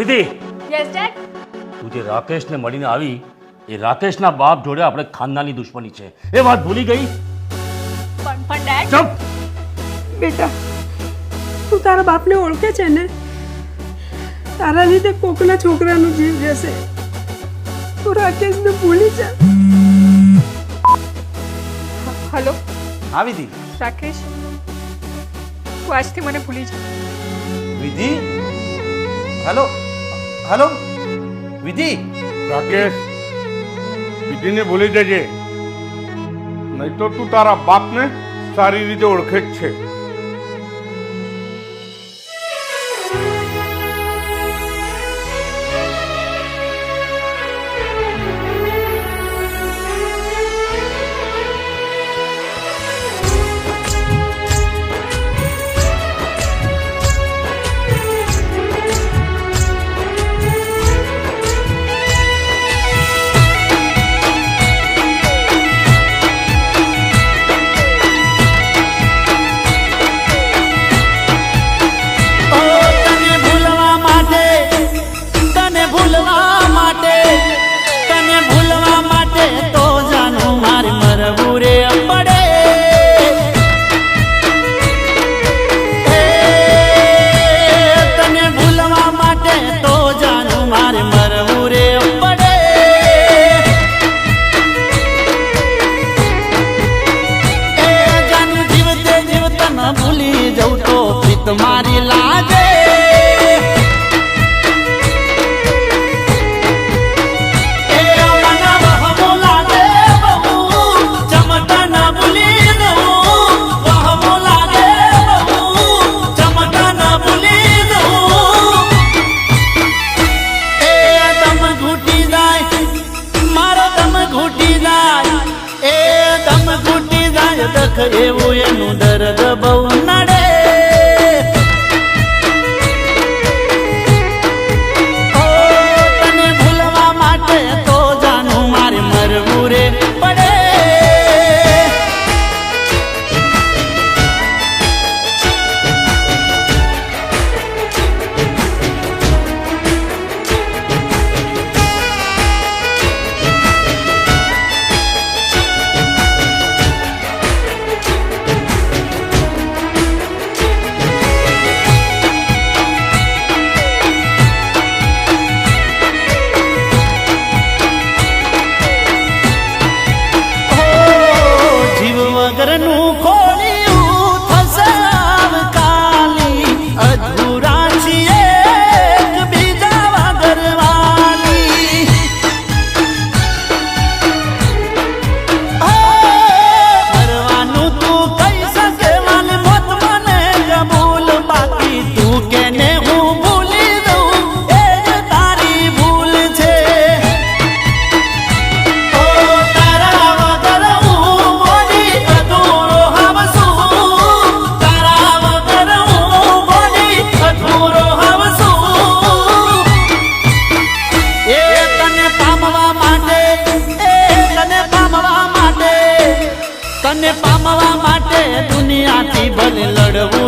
વિધિ, yes dead. તું જે રાકેશને મળીને આવી એ રાકેશના બાપ જોડે આપણે ખાનદાની દુશ્મની છે એ વાત ભૂલી ગઈ? પણ ડેડ, ચૂપ. બેટા તું તારા બાપને ઓળખે છે ને? તારા લીધે કોકના છોકરાનું જીવ જશે. તું રાકેશને ભૂલી જા. હલો હા વિધિ. રાકેશ, તું આજથી મને ભૂલી જા. વિધિ, હેલો હેલો વિધિ. રાકેશ, વિધિને ભૂલી જજે, નહીં તો તું તારા બાપને સારી રીતે ઓળખે જ છે. तुम्हारी लागे એવું એનું દર્દ બહુ નડે. તને ભૂલવા માટે તો જાનું મારે મરવું રે પડે. વગરનું ખોલ્યું થશે આવકાલી, અધૂરા છીએ બીજા વગરવાલી. કરવાનું તું કઈ શકે માને મોત મને કબૂલ, બાકી તું કેને હું ભૂલી દઉં એ જ તારી ભૂલ છે. તને પામવા માટે દુનિયાથી ભલે લડવું